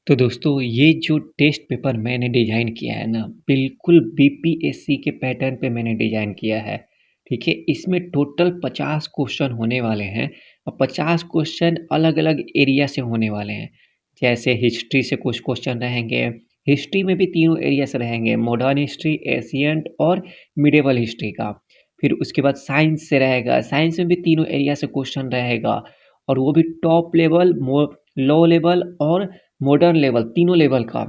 तो दोस्तों ये जो टेस्ट पेपर मैंने डिज़ाइन किया है ना, बिल्कुल बीपीएससी के पैटर्न पे मैंने डिज़ाइन किया है। ठीक है? इसमें टोटल 50 क्वेश्चन होने वाले हैं और 50 क्वेश्चन अलग-अलग एरिया से होने वाले हैं। जैसे हिस्ट्री से कुछ क्वेश्चन रहेंगे, हिस्ट्री में भी तीनों एरिया से रहेंगे, मॉडर्न हिस्ट्री, एशिएंट और मिडेवल हिस्ट्री का। फिर उसके बाद साइंस से रहेगा, साइंस में भी तीनों एरिया से क्वेश्चन रहेगा और वो भी टॉप लेवल, लो लेवल और मॉडर्न लेवल, तीनों लेवल का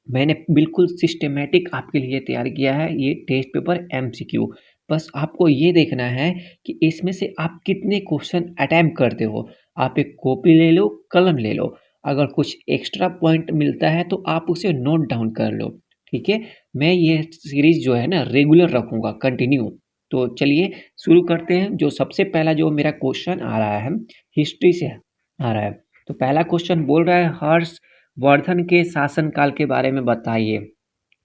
मैंने बिल्कुल सिस्टमैटिक आपके लिए तैयार किया है ये टेस्ट पेपर एमसीक्यू। बस आपको ये देखना है कि इसमें से आप कितने क्वेश्चन अटेम्प्ट करते हो। आप एक कॉपी ले लो, कलम ले लो। अगर कुछ एक्स्ट्रा पॉइंट मिलता है तो आप उसे नोट डाउन कर लो। ठीक है? मैं ये सीरीज़ जो है ना रेगुलर रखूँगा, कंटिन्यू। तो चलिए शुरू करते हैं। जो सबसे पहला जो मेरा क्वेश्चन आ रहा है, हिस्ट्री से आ रहा है। तो पहला क्वेश्चन बोल रहा है हर्षवर्धन के शासनकाल के बारे में बताइए।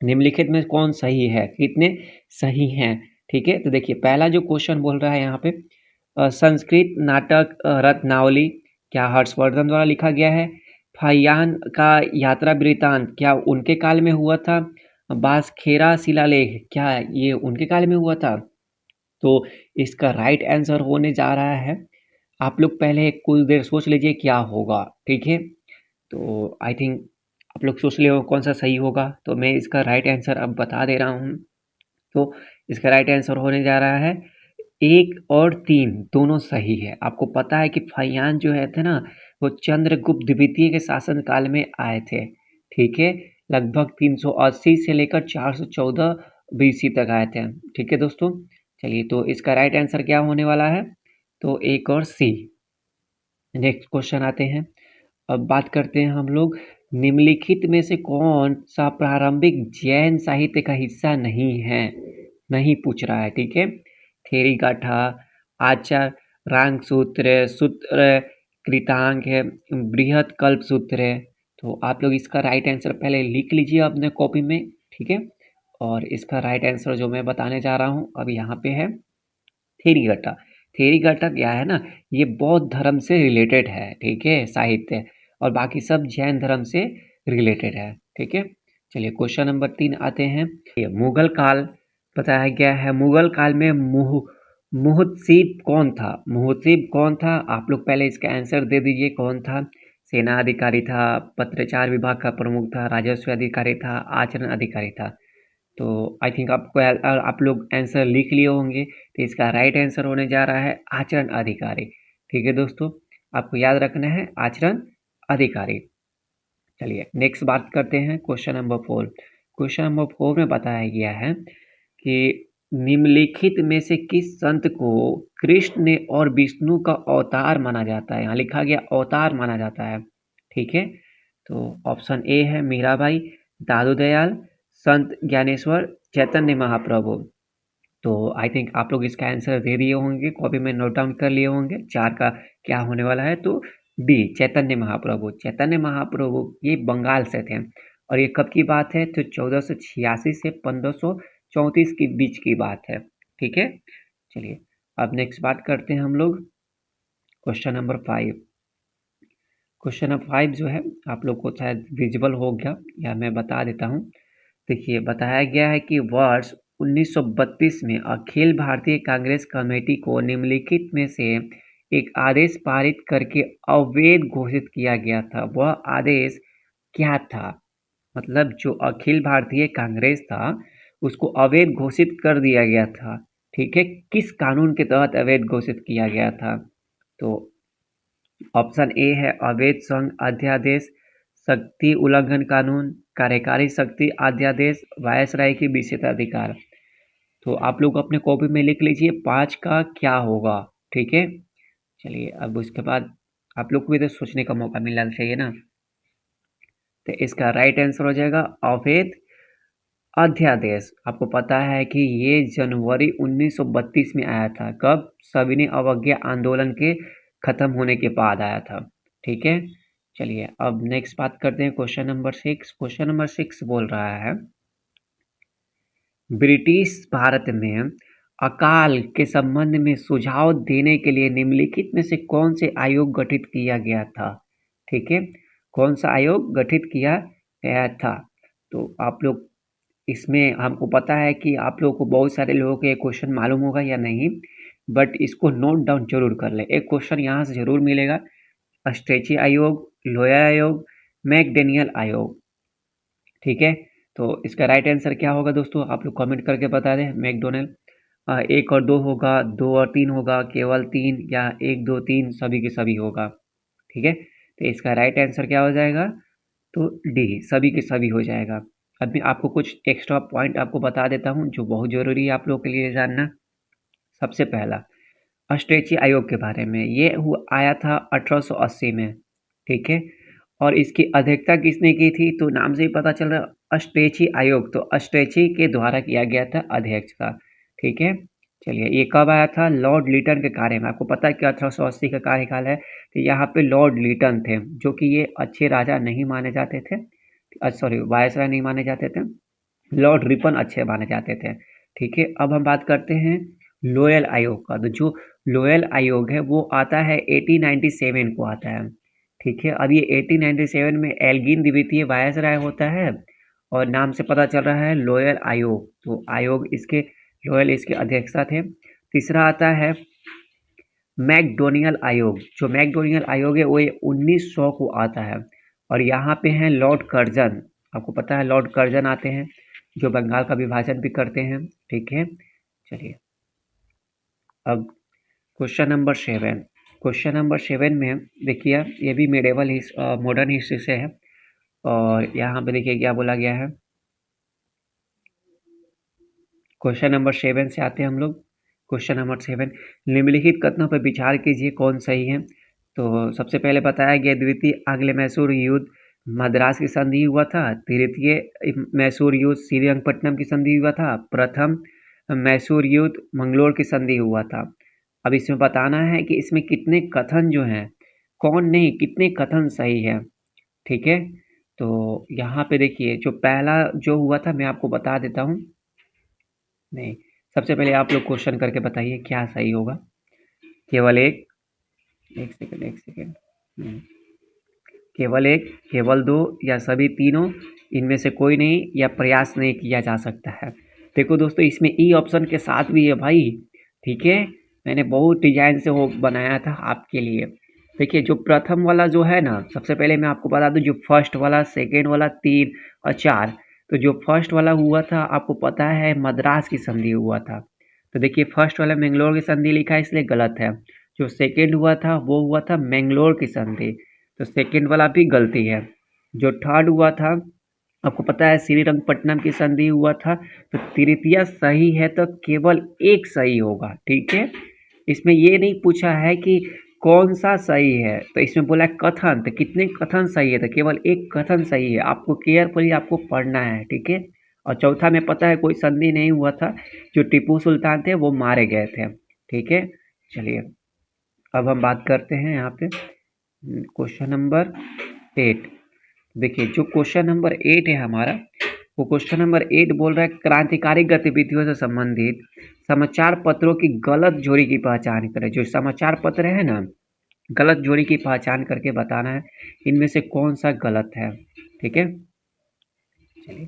निम्नलिखित में कौन सही है? कितने सही हैं? ठीक है? तो देखिए पहला जो क्वेश्चन बोल रहा है यहाँ पे संस्कृत नाटक रत्नावली क्या हर्षवर्धन द्वारा लिखा गया है? फाहियान का यात्रा वृत्तांत क्या उनके काल में हुआ था? बासखेरा शिलालेख क्या ये उनके काल में हुआ था? तो इसका राइट आंसर होने जा रहा है, आप लोग पहले कुछ देर सोच लीजिए क्या होगा। ठीक है? तो आई थिंक आप लोग सोच लिए हो कौन सा सही होगा, तो मैं इसका राइट आंसर अब बता दे रहा हूँ। तो इसका राइट आंसर होने जा रहा है 1 और 3 दोनों सही है। आपको पता है कि फाहियान जो है थे ना, वो चंद्रगुप्त द्वितीय के शासनकाल में आए थे। ठीक है? लगभग 380 से लेकर 414 बीसी तक आए थे। ठीक है दोस्तों? चलिए तो इसका राइट आंसर क्या होने वाला है? तो 1 और सी। नेक्स्ट क्वेश्चन आते हैं। अब बात करते हैं हम लोग निम्नलिखित में से कौन सा प्रारंभिक जैन साहित्य का हिस्सा नहीं है? नहीं पूछ रहा है। ठीक है? थेरी गाथा, आचार, रांग सूत्र, सूत्र कृतांक है, बृहत कल्प सूत्र है। तो आप लोग इसका राइट आंसर पहले लिख लीजिए अपने कॉपी में। ठीक है? और इसका राइट आंसर जो मैं बताने जा रहा हूँ अब यहाँ पे है थेरीगट्टा। थेरीगट्टा क्या है ना, ये बौद्ध धर्म से रिलेटेड है। ठीक है? साहित्य और बाकी सब जैन धर्म से रिलेटेड है। ठीक है? चलिए क्वेश्चन नंबर 3 आते हैं। ये मुगल काल बताया गया है। मुगल काल में मुहद्दीब कौन था? मुहद्दीब कौन था? आप लोग पहले इसका आंसर दे दीजिए कौन था। सेना अधिकारी था, पत्राचार विभाग का प्रमुख था, राजस्व अधिकारी था, आचरण अधिकारी था। तो आई थिंक आपको आप लोग आंसर लिख लिए होंगे। तो इसका राइट आंसर होने जा रहा है आचरण अधिकारी। ठीक है दोस्तों? आपको याद रखना है आचरण अधिकारी। चलिए नेक्स्ट बात करते हैं क्वेश्चन नंबर 4। क्वेश्चन नंबर 4 में बताया गया है कि निम्नलिखित में से किस संत को कृष्ण ने और विष्णु का अवतार माना जाता है? यहाँ लिखा गया अवतार माना जाता है। ठीक है? तो ऑप्शन ए है मीराबाई, दादू दयाल, संत ज्ञानेश्वर, चैतन्य महाप्रभु। तो आई थिंक आप लोग इसका आंसर दे दिए होंगे, कॉपी में नोट डाउन कर लिए होंगे 4 का क्या होने वाला है। तो डी चैतन्य महाप्रभु। चैतन्य महाप्रभु ये बंगाल से थे और ये कब की बात है? तो 1486 से 1534 के बीच की बात है। ठीक है? चलिए अब नेक्स्ट बात करते हैं हम लोग क्वेश्चन नंबर 5। क्वेश्चन नंबर 5 जो है आप लोग को शायद विजिबल हो गया या मैं बता देता हूँ। देखिए बताया गया है कि वर्ष 1932 में अखिल भारतीय कांग्रेस कमेटी को निम्नलिखित में से एक आदेश पारित करके अवैध घोषित किया गया था। वह आदेश क्या था? मतलब जो अखिल भारतीय कांग्रेस था उसको अवैध घोषित कर दिया गया था। ठीक है? किस कानून के तहत अवैध घोषित किया गया था? तो ऑप्शन ए है अवैध संघ अध्यादेश, शक्ति उल्लंघन कानून, कार्यकारी शक्ति अध्यादेश, वायसराय की विशेषाधिकार। तो आप लोग अपने कॉपी में लिख लीजिए 5 का क्या होगा। ठीक है? चलिए अब उसके बाद आप लोग को भी तो सोचने का मौका मिलना चाहिए ना। तो इसका राइट आंसर हो जाएगा अवैध अध्यादेश। आपको पता है कि ये जनवरी 1932 में आया था। कब? सविनय अवज्ञा आंदोलन के खत्म होने के बाद आया था। ठीक है? चलिए अब नेक्स्ट बात करते हैं क्वेश्चन नंबर 6। क्वेश्चन नंबर 6 बोल रहा है ब्रिटिश भारत में अकाल के संबंध में सुझाव देने के लिए निम्नलिखित में से कौन से आयोग गठित किया गया था? ठीक है? कौन सा आयोग गठित किया गया था। तो आप लोग इसमें हमको पता है कि आप लोगों को बहुत सारे लोगों को ये क्वेश्चन मालूम होगा या नहीं, बट इसको नोट डाउन जरूर कर ले। एक क्वेश्चन यहाँ से जरूर मिलेगा, अस्ट्रेची आयोग, लोया आयोग, मैकडेनियल आयोग। ठीक है, तो इसका राइट आंसर क्या होगा दोस्तों, आप लोग कमेंट करके बता दें। मैकडोनल्ड 1 और 2 होगा, 2 और 3 होगा, केवल 3, या 1 2 3 सभी के सभी होगा। ठीक है, तो इसका राइट आंसर क्या हो जाएगा, तो डी, सभी के सभी हो जाएगा। अब मैं आपको कुछ एक्स्ट्रा पॉइंट आपको बता देता हूँ जो बहुत ज़रूरी है आप लोग के लिए जानना। सबसे पहला अस्ट्रेची आयोग के बारे में, ये हुआ आया था 1880 में। ठीक है, और इसकी अध्यक्षता किसने की थी, तो नाम से ही पता चल रहा है अस्ट्रेची आयोग, तो अस्ट्रेची के द्वारा किया गया था अध्यक्ष का। ठीक है, चलिए ये कब आया था, लॉर्ड लिटन के कार्य में। आपको पता है कि 1880 का कार्यकाल है, तो यहाँ पे लॉर्ड लिटन थे, जो कि ये अच्छे राजा नहीं माने जाते थे, सॉरी वायसराय नहीं माने जाते थे, लॉर्ड रिपन अच्छे माने जाते थे। ठीक है, अब हम बात करते हैं लोयल आयोग का। तो जो लोयल आयोग है वो आता है 1897 को आता है। ठीक है, अब ये 1897 में एल्गिन द्वितीय वायसराय होता है, और नाम से पता चल रहा है लोयल आयोग, तो आयोग इसके लोयल इसके अध्यक्षता थे। तीसरा आता है मैकडोनियल आयोग। जो मैकडोनियल आयोग है वो 1900 को आता है, और यहाँ पे हैं लॉर्ड कर्जन। आपको पता है लॉर्ड कर्जन आते हैं, जो बंगाल का विभाजन भी करते हैं। ठीक है, चलिए अब क्वेश्चन नंबर 7। क्वेश्चन नंबर 7 में देखिए, ये भी मेडिवल मॉडर्न हिस्ट्री से है, और यहाँ पे देखिए क्या बोला गया है। क्वेश्चन नंबर 7 से आते हैं हम लोग। क्वेश्चन नंबर 7, निम्नलिखित कथनों पर विचार कीजिए कौन सही है। तो सबसे पहले बताया गया द्वितीय आंग्ल मैसूर युद्ध मद्रास की संधि हुआ था। तृतीय मैसूर युद्ध श्रीरंगपट्टनम की संधि हुआ था। प्रथम मैसूर युद्ध मंगलोर की संधि हुआ था। अब इसमें बताना है कि इसमें कितने कथन जो हैं, कौन नहीं कितने कथन सही है। ठीक है, तो यहाँ पे देखिए जो पहला जो हुआ था मैं आपको बता देता हूँ। नहीं, सबसे पहले आप लोग क्वेश्चन करके बताइए क्या सही होगा। केवल एक सेकंड, एक सेकंड। केवल एक, केवल दो, या सभी तीनों, इनमें से कोई नहीं, या प्रयास नहीं किया जा सकता है। देखो दोस्तों, इसमें ई ऑप्शन के साथ भी है भाई। ठीक है, मैंने बहुत डिजाइन से वो बनाया था आपके लिए। देखिए जो प्रथम वाला जो है ना, सबसे पहले मैं आपको बता दूं, जो फर्स्ट वाला, सेकेंड वाला, 3 और 4, तो जो फर्स्ट वाला हुआ था आपको पता है मद्रास की संधि हुआ था। तो देखिए फर्स्ट वाला मैंगलोर की संधि लिखा है, इसलिए गलत है। जो सेकेंड हुआ था वो हुआ था मैंगलोर की संधि, तो सेकेंड वाला भी गलती है। जो थर्ड हुआ था आपको पता है श्रीरंगपट्टनम की संधि हुआ था, तो तृतीया सही है, तो केवल एक सही होगा। ठीक है, इसमें ये नहीं पूछा है कि कौन सा सही है, तो इसमें बोला है कथन, तो कितने कथन सही है, तो केवल एक कथन सही है। आपको केयरफुली आपको पढ़ना है। ठीक है, और चौथा में पता है कोई संधि नहीं हुआ था, जो टीपू सुल्तान थे वो मारे गए थे। ठीक है, चलिए अब हम बात करते हैं यहाँ पे क्वेश्चन नंबर 8। देखिए जो क्वेश्चन नंबर 8 है हमारा, वो क्वेश्चन नंबर 8 बोल रहा है क्रांतिकारी गतिविधियों से संबंधित समाचार पत्रों की गलत जोड़ी की पहचान करें। जो समाचार पत्र है ना, गलत जोड़ी की पहचान करके बताना है इनमें से कौन सा गलत है। ठीक है, चलिए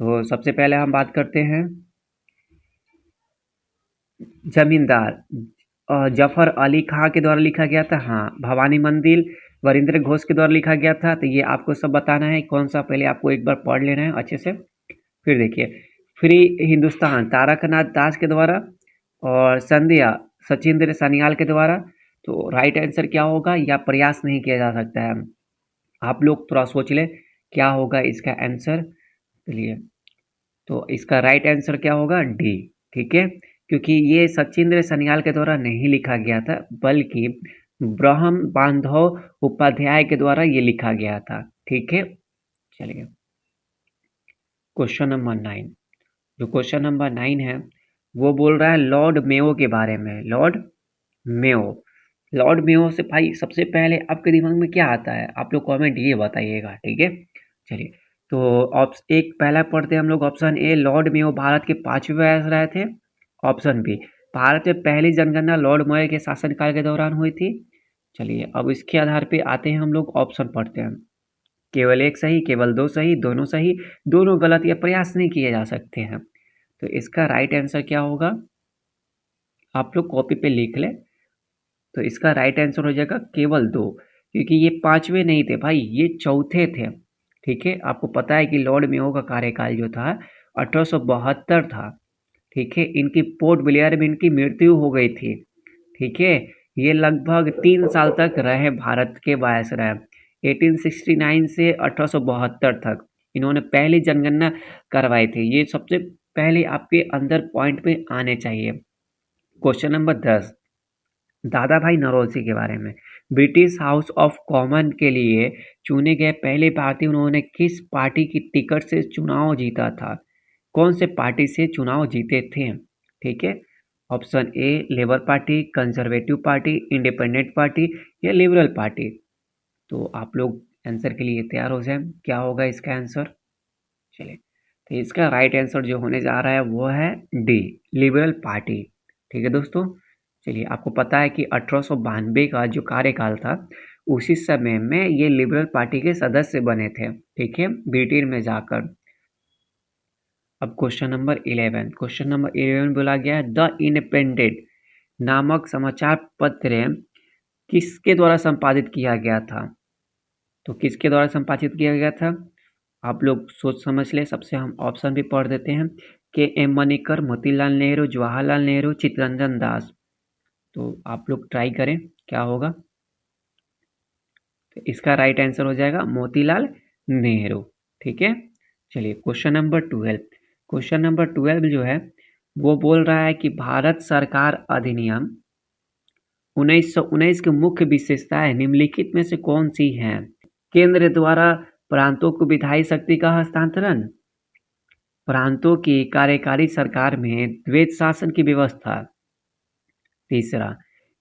तो सबसे पहले हम बात करते हैं जमींदार जफर अली खां के द्वारा लिखा गया था। हाँ, भवानी मंदिर वरिंद्र घोष के द्वारा लिखा गया था। तो ये आपको सब बताना है कौन सा, पहले आपको एक बार पढ़ लेना है अच्छे से। फिर देखिए फ्री हिंदुस्तान तारकनाथ दास के द्वारा, और संध्या सचिंद्र सान्याल के द्वारा। तो राइट आंसर क्या होगा, या प्रयास नहीं किया जा सकता है। आप लोग थोड़ा सोच लें क्या होगा इसका आंसर। चलिए, तो इसका राइट आंसर क्या होगा, डी। ठीक है, क्योंकि ये सचिंद्र सन्याल के द्वारा नहीं लिखा गया था, बल्कि ब्रह्म बांधव उपाध्याय के द्वारा ये लिखा गया था। ठीक है, चलिए क्वेश्चन नंबर 9। जो क्वेश्चन नंबर 9 है वो बोल रहा है लॉर्ड मेयो के बारे में। लॉर्ड मेयो, लॉर्ड मेयो से भाई सबसे पहले आपके दिमाग में क्या आता है, आप लोग कमेंट ये बताइएगा। ठीक है, चलिए तो एक पहला पढ़ते हैं हम लोग। Option A, Lord Mayo Bharat के 5वें वायसराय थे। ऑप्शन बी, भारत में पहली जनगणना लॉर्ड मेयो के शासनकाल के दौरान हुई थी। चलिए अब इसके आधार पे आते हैं हम लोग ऑप्शन पढ़ते हैं। केवल एक सही, केवल दो सही, दोनों सही, दोनों गलत या प्रयास नहीं किए जा सकते हैं। तो इसका राइट आंसर क्या होगा, आप लोग कॉपी पे लिख लें। तो इसका राइट आंसर हो जाएगा केवल दो, क्योंकि ये पांचवें नहीं थे भाई, ये चौथे थे। ठीक है, आपको पता है कि लॉर्ड मेयो का कार्यकाल जो था 1872 था। ठीक है, इनकी पोर्ट ब्लेयर में इनकी मृत्यु हो गई थी। ठीक है, ये लगभग 3 साल तक रहे भारत के वायसराय, 1869 से 1872 तक इन्होंने पहली जनगणना करवाई थी। ये सबसे पहले आपके अंदर पॉइंट पे आने चाहिए। क्वेश्चन नंबर 10, दादा भाई नौरोजी के बारे में। ब्रिटिश हाउस ऑफ कॉमन के लिए चुने गए पहले भारतीय, उन्होंने किस पार्टी की टिकट से चुनाव जीता था, कौन से पार्टी से चुनाव जीते थे। ठीक है, option a labour party, conservative party, independent party या लिबरल पार्टी। तो आप लोग आंसर के लिए तैयार हो जाए, क्या होगा इसका आंसर। चलिए, तो इसका राइट आंसर जो होने जा रहा है वो है डी, लिबरल पार्टी। ठीक है दोस्तों, चलिए आपको पता है कि 1892 का जो कार्यकाल था उसी समय में ये लिबरल पार्टी के सदस्य बने थे। ठीक है, ब्रिटेन में जाकर। अब क्वेश्चन नंबर 11, क्वेश्चन नंबर 11 बोला गया है द इंडिपेंडेंट नामक समाचार पत्र किसके द्वारा संपादित किया गया था। तो किसके द्वारा संपादित किया गया था, आप लोग सोच समझ ले। सबसे हम ऑप्शन भी पढ़ देते हैं, के एम मणिकर, मोतीलाल नेहरू, जवाहरलाल नेहरू, चित्तरंजन दास। तो आप लोग ट्राई करें क्या होगा। तो इसका राइट आंसर हो जाएगा मोतीलाल नेहरू। ठीक है, चलिए क्वेश्चन नंबर 12, क्वेश्चन नंबर 12 जो है वो बोल रहा है कि भारत सरकार अधिनियम 1919 की मुख्य विशेषताएं निम्नलिखित में से कौन सी हैं। केंद्र द्वारा प्रांतों को विधायी शक्ति का हस्तांतरण, प्रांतों की कार्यकारी सरकार में द्वैत शासन की व्यवस्था, तीसरा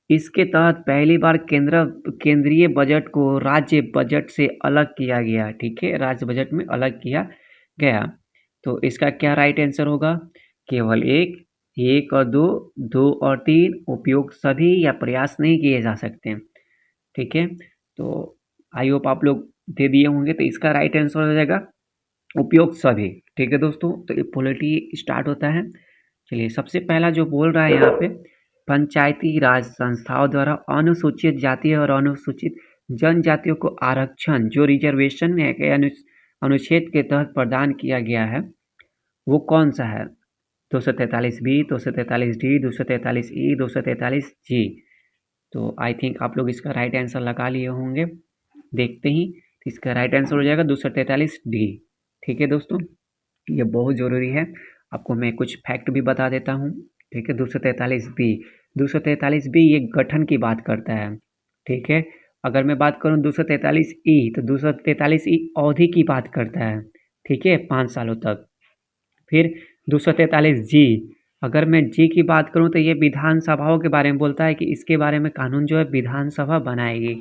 इसके तहत पहली बार केंद्रीय बजट को राज्य बजट से अलग किया गया। ठीक है, राज्य बजट में अलग किया गया। तो इसका क्या राइट आंसर होगा, केवल एक, एक और दो, दो और तीन, उपयोग सभी या प्रयास नहीं किए जा सकते। ठीक है, तो आई होप आप लोग दे दिए होंगे। तो इसका राइट आंसर हो जाएगा उपयोग सभी। ठीक है दोस्तों, तो ये पॉलिटी स्टार्ट होता है। चलिए, सबसे पहला जो बोल रहा है यहाँ पे, पंचायती राज संस्थाओं द्वारा अनुसूचित जाति और अनुसूचित जनजातियों को आरक्षण जो रिजर्वेशन के अनुच्छेद के तहत प्रदान किया गया है वो कौन सा है, 243 बी, 243 डी, 243 ई, 243 जी। तो आई थिंक आप लोग इसका राइट आंसर लगा लिए होंगे देखते ही। इसका राइट आंसर हो जाएगा 243 डी। ठीक है दोस्तों, ये बहुत ज़रूरी है, आपको मैं कुछ फैक्ट भी बता देता हूँ। ठीक है, 243 बी, 243 बी ये गठन की बात करता है। ठीक है, अगर मैं बात करूँ 243 ई, तो 243 ई अवधि की बात करता है। ठीक है, 5 सालों तक। फिर 243 जी, अगर मैं जी की बात करूँ तो ये विधानसभाओं के बारे में बोलता है कि इसके बारे में कानून जो है विधानसभा बनाएगी।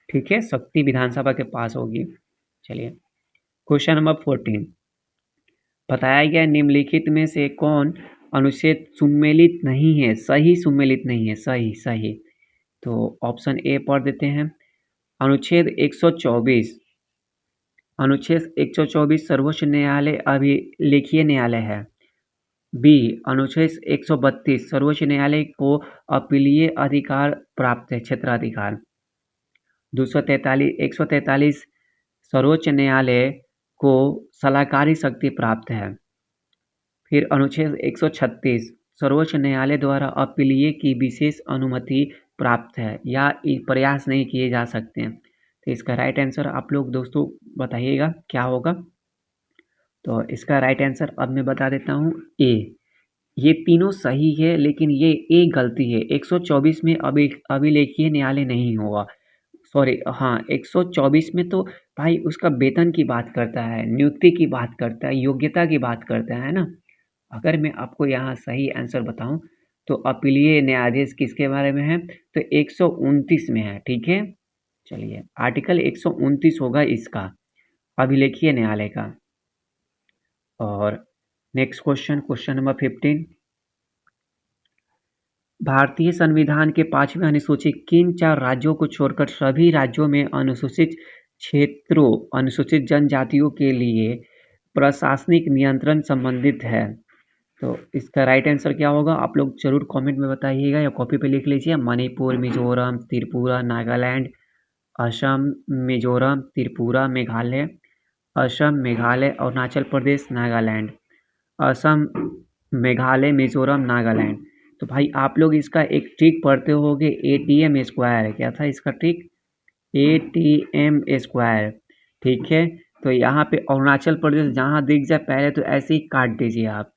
ठीक है, शक्ति विधानसभा के पास होगी। चलिए, क्वेश्चन नंबर 14, बताया गया निम्नलिखित में से कौन अनुच्छेद सुमेलित नहीं है, सही सुमेलित नहीं है, सही सही। तो ऑप्शन ए पढ़ देते हैं, अनुच्छेद 124, अनुच्छेद 124 सर्वोच्च न्यायालय अभिलेखीय न्यायालय है। बी, अनुच्छेद 132 सर्वोच्च न्यायालय को अपीलीय अधिकार प्राप्त है, क्षेत्राधिकार। 143 सर्वोच्च न्यायालय को सलाहकारी शक्ति प्राप्त है। फिर अनुच्छेद 136 सर्वोच्च न्यायालय द्वारा अपीलीय की विशेष अनुमति प्राप्त है या प्रयास नहीं किए जा सकते हैं। तो इसका राइट आंसर आप लोग दोस्तों बताइएगा क्या होगा। तो इसका राइट आंसर अब मैं बता देता हूँ, ए। ये तीनों सही है, लेकिन ये एक गलती है, 124 में अभिलेखीय न्यायालय नहीं होगा। सॉरी, हाँ 124 में तो भाई उसका वेतन की बात करता है, नियुक्ति की बात करता है, योग्यता की बात करता है ना। अगर मैं आपको यहाँ सही आंसर बताऊं तो अपीलीय न्यायाधीश किसके बारे में है, तो 129 में है। ठीक है, चलिए आर्टिकल 129 होगा इसका, अभिलेखीय न्यायालय का। और नेक्स्ट क्वेश्चन, क्वेश्चन नंबर 15, भारतीय संविधान के 5वें अनुसूची किन 4 राज्यों को छोड़कर सभी राज्यों में अनुसूचित क्षेत्रों अनुसूचित जनजातियों के लिए प्रशासनिक नियंत्रण संबंधित है। तो इसका राइट आंसर क्या होगा आप लोग जरूर कमेंट में बताइएगा या कॉपी पे लिख लीजिए। मणिपुर, मिजोरम, त्रिपुरा, नागालैंड, असम, मिजोरम, त्रिपुरा, मेघालय, असम, मेघालय, अरुणाचल प्रदेश, नागालैंड। असम, मेघालय, मिजोरम, नागालैंड। तो भाई आप लोग इसका एक ट्रिक पढ़ते होगे, ATM स्क्वायर। क्या था इसका ट्रिक? ATM square. ठीक है, तो यहाँ पे अरुणाचल प्रदेश जहाँ दिख जाए पहले तो ऐसे ही काट दीजिए आप।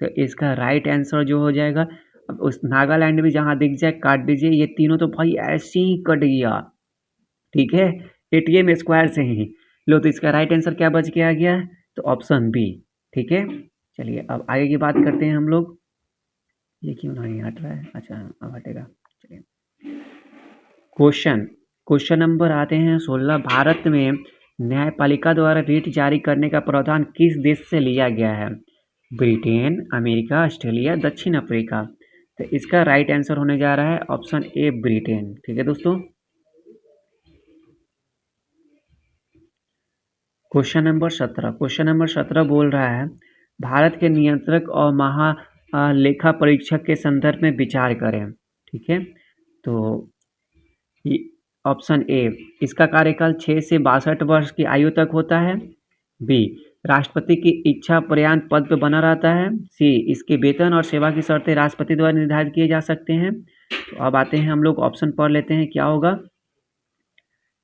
तो इसका राइट आंसर जो हो जाएगा, अब उस नागालैंड भी जहाँ दिख जाए काट दीजिए। ये तीनों तो भाई ऐसे ही कट गया। ठीक है, ATM स्क्वायर से ही लो। तो इसका राइट आंसर क्या बच के आ गया? तो ऑप्शन बी। ठीक है, चलिए अब आगे की बात करते हैं हम लोग। ये क्यों नहीं हट रहा है? अच्छा अब हटेगा। चलिए क्वेश्चन नंबर आते हैं 16। भारत में न्यायपालिका द्वारा रिट जारी करने का प्रावधान किस देश से लिया गया है? ब्रिटेन, अमेरिका, ऑस्ट्रेलिया, दक्षिण अफ्रीका। तो इसका राइट आंसर होने जा रहा है ऑप्शन ए, ब्रिटेन। ठीक है दोस्तों। क्वेश्चन नंबर 17 बोल रहा है भारत के नियंत्रक और महालेखा परीक्षक के संदर्भ में विचार करें। ठीक है, तो ऑप्शन ए, इसका कार्यकाल 6 से 62 वर्ष की आयु तक होता है। बी, राष्ट्रपति की इच्छा पर्यंत पद पर बना रहता है। सी, इसके वेतन और सेवा की शर्तें राष्ट्रपति द्वारा निर्धारित किए जा सकते हैं। तो अब आते हैं हम लोग ऑप्शन पढ़ लेते हैं क्या होगा।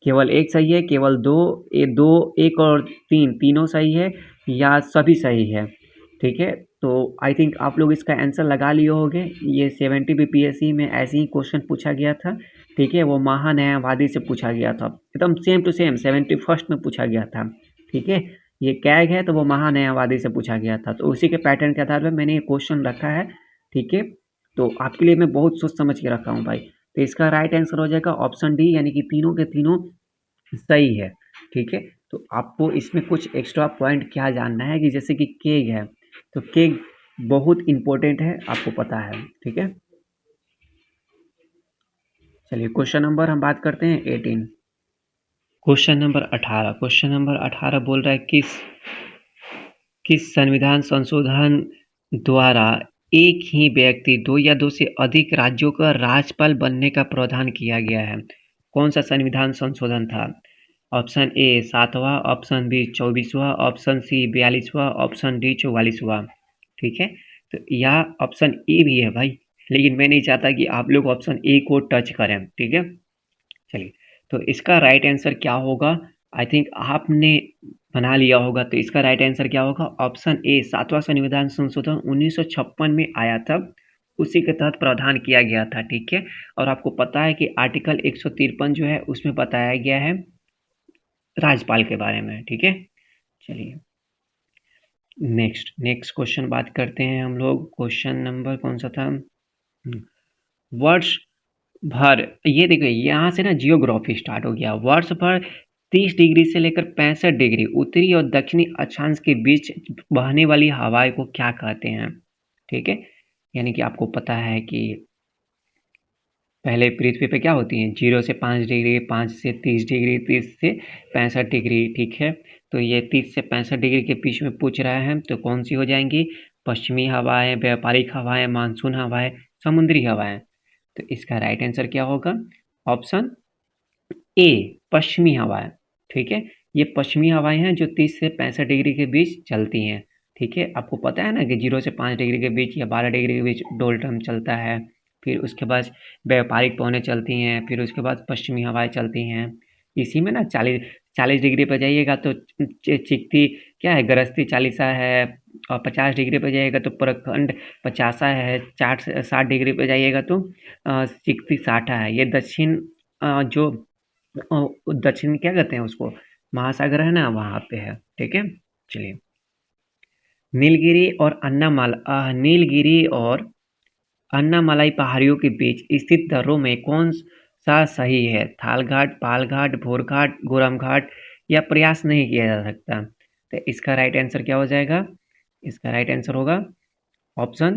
केवल एक सही है, केवल दो, एक और तीन, तीनों सही है या सभी सही है? ठीक है, तो आई थिंक आप लोग इसका आंसर लगा लिए होंगे। ये 70 BPSC में ऐसे ही क्वेश्चन पूछा गया था। ठीक है, वो महान्यायवादी से पूछा गया था, एकदम सेम टू सेम 71st में पूछा गया था। ठीक है, ये कैग है तो वो महान्यायवादी से पूछा गया था। तो उसी के पैटर्न के आधार पर मैंने ये क्वेश्चन रखा है। ठीक है, तो आपके लिए मैं बहुत सोच समझ के रखा हूँ भाई। तो इसका राइट आंसर हो जाएगा ऑप्शन डी, यानी कि तीनों के तीनों सही है। ठीक है, तो आपको इसमें कुछ एक्स्ट्रा पॉइंट क्या जानना है कि जैसे कि केग है, तो केग बहुत इंपॉर्टेंट है, आपको पता है। ठीक है, चलिए क्वेश्चन नंबर हम बात करते हैं 18। क्वेश्चन नंबर 18 बोल रहा है किस संविधान संशोधन द्वारा एक ही व्यक्ति दो या दो से अधिक राज्यों का राज्यपाल बनने का प्रावधान किया गया है? कौन सा संविधान संशोधन था? ऑप्शन ए 7वां, ऑप्शन बी 24वां, ऑप्शन सी 42वां, ऑप्शन डी 44वां। ठीक है, तो यह ऑप्शन ए भी है भाई, लेकिन मैं नहीं चाहता कि आप लोग ऑप्शन ए को टच करें। ठीक है, चलिए तो इसका राइट आंसर क्या होगा? आई थिंक आपने बना लिया होगा। तो इसका राइट आंसर क्या होगा? ऑप्शन ए, 7वां संविधान संशोधन 1956 में आया था, उसी के तहत प्रावधान किया गया था। ठीक है, और आपको पता है कि आर्टिकल 153 जो है उसमें बताया गया है राज्यपाल के बारे में। ठीक है, चलिए नेक्स्ट क्वेश्चन बात करते हैं हम लोग। क्वेश्चन नंबर कौन सा था? वर्ष भर, ये देखिए यहाँ से ना जियोग्राफी स्टार्ट हो गया। वर्ष भर 30 डिग्री से लेकर 65 डिग्री उत्तरी और दक्षिणी अक्षांश के बीच बहने वाली हवाएं को क्या कहते हैं? ठीक है, यानी कि आपको पता है कि पहले पृथ्वी पे क्या होती हैं, 0 से 5 डिग्री, 5 से 30 डिग्री, 30 से 65 डिग्री। ठीक है, तो ये 30 से 65 डिग्री के बीच में पूछ रहा है, तो कौन सी हो जाएंगी? पश्चिमी हवाएं, व्यापारिक हवाएं, मानसून हवाएं, समुद्री हवाएं। तो इसका राइट आंसर क्या होगा? ऑप्शन ए, पश्चिमी हवाएं। ठीक है, ये पश्चिमी हवाएं हैं जो 30 से 65 डिग्री के बीच चलती हैं। ठीक है, आपको पता है ना कि 0 से 5 डिग्री के बीच या 12 डिग्री के बीच डोल्टम चलता है, फिर उसके बाद व्यापारिक पवनें चलती हैं, फिर उसके बाद पश्चिमी हवाएं चलती हैं। इसी में ना 40 डिग्री पर जाइएगा तो चिकती क्या है, गरजती चालीसा है। और 50 डिग्री पर जाइएगा तो प्रखंड 50 है। 60 डिग्री पर जाइएगा तो चिकती 60 है। ये दक्षिण जो दक्षिण क्या कहते हैं उसको, महासागर है ना, वहाँ पे है। ठीक है, चलिए नीलगिरी और अन्नामलाई पहाड़ियों के बीच स्थित दर्रों में कौन सा सही है? थालघाट, पालघाट, भोरघाट, गोरमघाट, या प्रयास नहीं किया जा सकता? तो इसका राइट आंसर क्या हो जाएगा? इसका राइट आंसर होगा ऑप्शन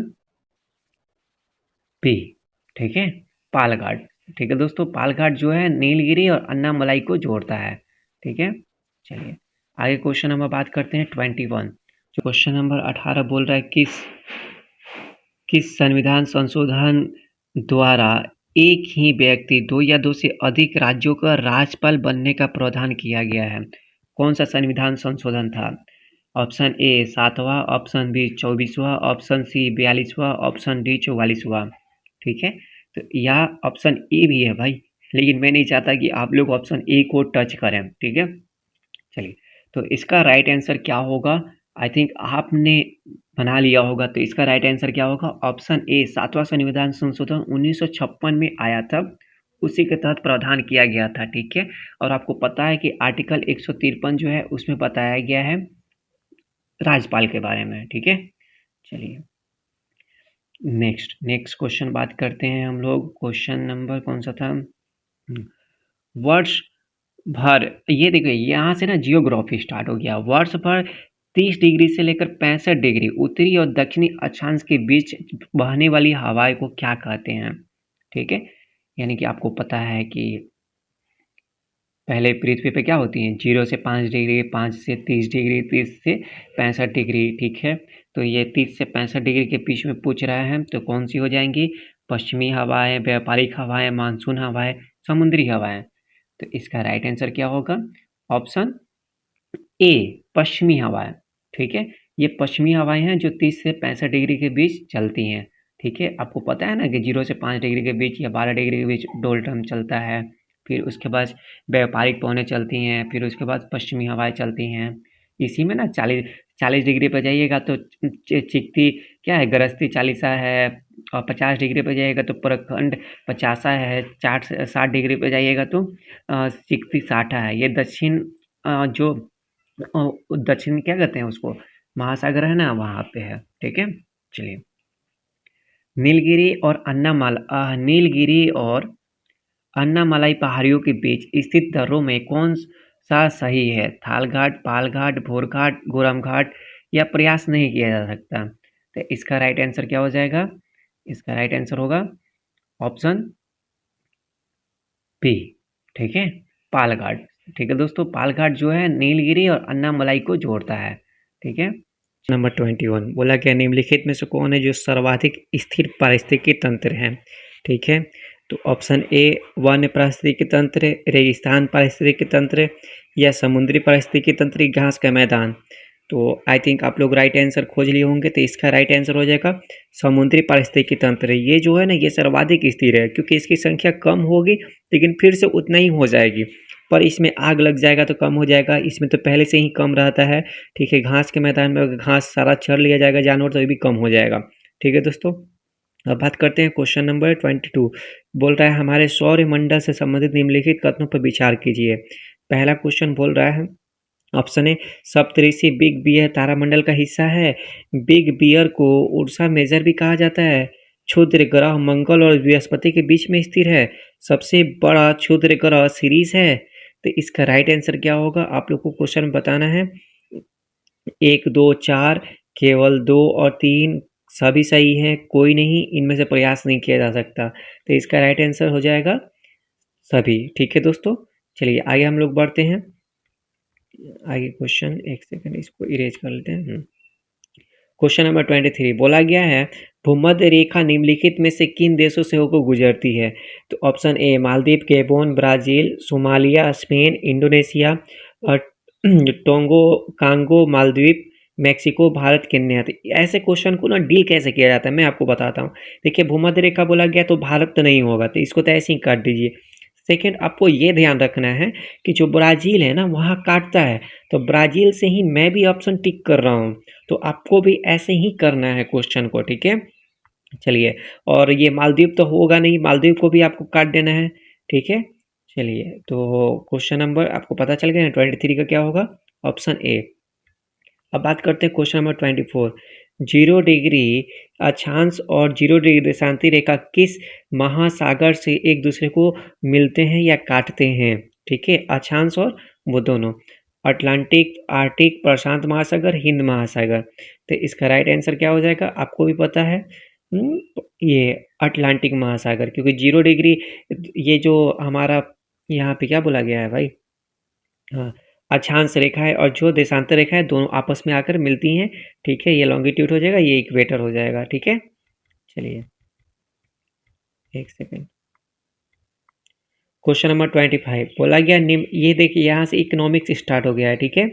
बी। ठीक है, पालघाट। ठीक है दोस्तों, पालघाट जो है नीलगिरी और अन्नामलाई को जोड़ता है। ठीक है, चलिए आगे क्वेश्चन नंबर बात करते हैं 21। जो क्वेश्चन नंबर 18 बोल रहा है किस संविधान संशोधन द्वारा एक ही व्यक्ति दो या दो से अधिक राज्यों का राज्यपाल बनने का प्रावधान किया गया है? कौन सा संविधान संशोधन था? ऑप्शन ए 7वां, ऑप्शन बी 24वां, ऑप्शन सी 42वां, ऑप्शन डी 44वां। ठीक है, तो यह ऑप्शन ए भी है भाई, लेकिन मैं नहीं चाहता कि आप लोग ऑप्शन ए को टच करें। ठीक है, चलिए, तो इसका राइट आंसर क्या होगा? आई थिंक आपने बना लिया होगा, तो इसका राइट आंसर क्या होगा? ऑप्शन ए 7वां संविधान संशोधन 1956 में आया था, उसी के तहत प्रावधान किया गया था। ठीक है, और आपको पता है कि आर्टिकल 153 जो है उसमें बताया गया है राज्यपाल के बारे में। ठीक है, चलिए नेक्स्ट क्वेश्चन बात करते हैं हम लोग। क्वेश्चन नंबर कौन सा था? वर्ष भर, ये देखिए यहाँ से ना जियोग्राफी स्टार्ट हो गया। वर्ष भर 30 डिग्री से लेकर 65 डिग्री उत्तरी और दक्षिणी अक्षांश के बीच बहने वाली हवाएं को क्या कहते हैं? ठीक है, यानी कि आपको पता है कि पहले पृथ्वी पे क्या होती हैं, 0 से 5 डिग्री, 5 से 30 डिग्री, 30 से 65 डिग्री। ठीक है, तो ये 30 से 65 डिग्री के बीच में पूछ रहा है, तो कौन सी हो जाएंगी? पश्चिमी हवाएं, व्यापारिक हवाएं, मानसून हवाएं, समुद्री हवाएं। तो इसका राइट आंसर क्या होगा? ऑप्शन ए पश्चिमी हवाएं। ठीक है, ये पश्चिमी हवाएं हैं जो 30 से 65 डिग्री के बीच चलती हैं। ठीक है, आपको पता है ना कि 0 से 5 डिग्री के बीच या 12 डिग्री के बीच डोल्टम चलता है, फिर उसके बाद व्यापारिक पवनें चलती हैं, फिर उसके बाद पश्चिमी हवाएं चलती हैं। इसी में ना 40 डिग्री पर जाइएगा तो चिकती क्या है, गरजती 40 है, और 50 डिग्री पर जाइएगा तो प्रखंड 50 है, 60 डिग्री पर जाइएगा तो चिकती 60 है। ये दक्षिण जो दक्षिण क्या कहते हैं उसको, महासागर है ना, वहाँ पे है। ठीक है, चलिए नीलगिरी और अन्नामलाई पहाड़ियों के बीच स्थित दर्रों में कौन सा सही है? थालघाट, पालघाट, भोरघाट, गोरमघाट, या प्रयास नहीं किया जा सकता? तो इसका राइट आंसर क्या हो जाएगा? इसका राइट आंसर होगा ऑप्शन बी। ठीक है, पालघाट। ठीक है दोस्तों, पालघाट जो है नीलगिरी और अन्नामलाई को जोड़ता है। ठीक है, नंबर 21 बोला गया निम्नलिखित में से कौन है जो सर्वाधिक स्थिर पारिस्थितिकी तंत्र है? ठीक है, तो ऑप्शन ए वन्य पारिस्थितिकी तंत्र, रेगिस्तान पारिस्थितिकी तंत्र, या समुद्री पारिस्थितिकी तंत्र, घास का मैदान। तो आई थिंक आप लोग राइट आंसर खोज लिए होंगे, तो इसका राइट आंसर हो जाएगा समुद्री पारिस्थितिकी तंत्र। ये जो है ना, ये सर्वाधिक स्थिर है, क्योंकि इसकी संख्या कम होगी लेकिन फिर से उतना ही हो जाएगी, पर इसमें आग लग जाएगा तो कम हो जाएगा, इसमें तो पहले से ही कम रहता है। ठीक है, घास के मैदान में अगर घास सारा चर लिया जाएगा जानवर तो ये भी कम हो जाएगा। ठीक है दोस्तों, अब बात करते हैं क्वेश्चन नंबर 22। बोल रहा है हमारे सौर मंडल से संबंधित निम्नलिखित कथनों पर विचार कीजिए। पहला क्वेश्चन बोल रहा है, option A Saptarishi big bear तारामंडल का हिस्सा है। बिग बियर को उर्सा मेजर भी कहा जाता है। क्षुद्र ग्रह मंगल और बृहस्पति के बीच में स्थिर है। सबसे बड़ा क्षुद्र ग्रह सीरीज है। तो इसका राइट आंसर क्या होगा? आप लोग को क्वेश्चन में बताना है। 1, 2, 4, केवल 2 और 3 सभी सही हैं, कोई नहीं, इनमें से प्रयास नहीं किया जा सकता। तो इसका राइट आंसर हो जाएगा सभी। ठीक है दोस्तों, चलिए आगे हम लोग बढ़ते हैं। आगे क्वेश्चन, एक सेकंड इसको इरेज कर लेते हैं। क्वेश्चन नंबर 23 बोला गया है भूमध्य रेखा निम्नलिखित में से किन देशों से होकर गुजरती है? तो option A Maldives, Gabon, Brazil, Somalia, Spain, Indonesia, और Togo, Congo, Maldives, Mexico, Bharat, Kenya. तो ऐसे क्वेश्चन को ना डील कैसे किया जाता है मैं आपको बताता हूँ। देखिए, भूमध्य रेखा बोला गया तो भारत तो नहीं होगा, तो इसको तो ऐसे ही काट दीजिए। सेकेंड, आपको ये ध्यान रखना है कि जो ब्राज़ील है ना वहाँ काटता है, तो ब्राज़ील से ही मैं भी ऑप्शन टिक कर रहा हूँ, तो आपको भी ऐसे ही करना है क्वेश्चन को। ठीक है, चलिए, और ये मालदीव तो होगा नहीं, मालदीव को भी आपको काट देना है। ठीक है, चलिए, तो क्वेश्चन नंबर आपको पता चल गया ना 23 का क्या होगा? Option A. अब बात करते हैं क्वेश्चन नंबर 24। 0 डिग्री अक्षांश और 0 डिग्री देशांती रेखा किस महासागर से एक दूसरे को मिलते हैं या काटते हैं? ठीक है, अक्षांश और वो दोनों, अटलांटिक, आर्टिक, प्रशांत महासागर, हिंद महासागर। तो इसका राइट आंसर क्या हो जाएगा? आपको भी पता है, ये अटलांटिक महासागर, क्योंकि 0 डिग्री ये जो हमारा यहाँ पे क्या बोला गया है भाई, हाँ, अक्षांश रेखा है और जो देशांतर रेखा है दोनों आपस में आकर मिलती हैं। ठीक है, ये लॉन्गिट्यूड हो जाएगा, ये इक्वेटर हो जाएगा। ठीक है, चलिए एक सेकेंड। क्वेश्चन नंबर 25 बोला गया निम्न, ये देखिए यहाँ से इकोनॉमिक्स स्टार्ट हो गया है। ठीक है,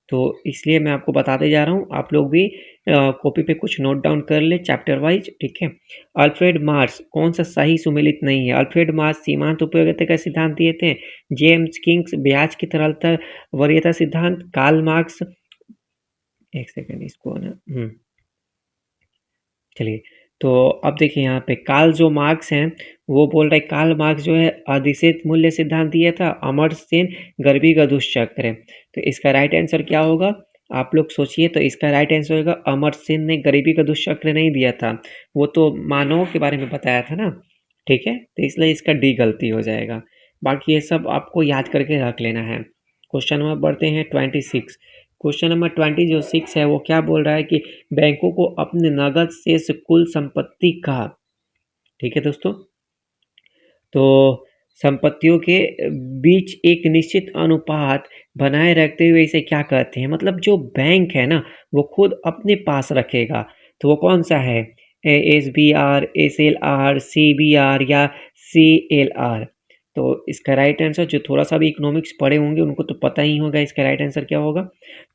तो इसलिए मैं आपको बताते जा रहा हूँ, आप लोग भी कॉपी पे कुछ नोट डाउन कर ले चैप्टर वाइज। ठीक है, अल्फ्रेड मार्क्स कौन सा सही सुमेलित नहीं है? अल्फ्रेड मार्क्स सीमांत उपयोगिता का सिद्धांत दिए थे। जेम्स किंग्स ब्याज की तरलता वरीयता सिद्धांत। कार्ल मार्क्स, एक सेकेंड इसको ना, चलिए। तो अब देखिए यहाँ पे कार्ल जो मार्क्स हैं वो बोल रहे, कार्ल मार्क्स जो है अधिशेष मूल्य सिद्धांत दिया था। अमर्त्य सेन गरीबी का दुष्चक्र है। तो इसका राइट आंसर क्या होगा आप लोग सोचिए। तो इसका राइट आंसर होगा अमर्त्य सेन ने गरीबी का दुष्चक्र नहीं दिया था, वो तो मानव के बारे में बताया था ना। ठीक है, तो इसलिए इसका डी गलती हो जाएगा। बाकी ये सब आपको याद करके रख लेना है। क्वेश्चन नंबर बढ़ते हैं 26। क्वेश्चन नंबर 26 है वो क्या बोल रहा है कि बैंकों को अपने नगद शेष कुल संपत्ति का, ठीक है दोस्तों, तो संपत्तियों के बीच एक निश्चित अनुपात बनाए रखते हुए इसे क्या कहते हैं? मतलब जो बैंक है ना वो खुद अपने पास रखेगा, तो वो कौन सा है? SBR, SLR, CBR या CLR? तो इसका राइट आंसर, जो थोड़ा सा भी इकोनॉमिक्स पढ़े होंगे उनको तो पता ही होगा इसका राइट आंसर क्या होगा।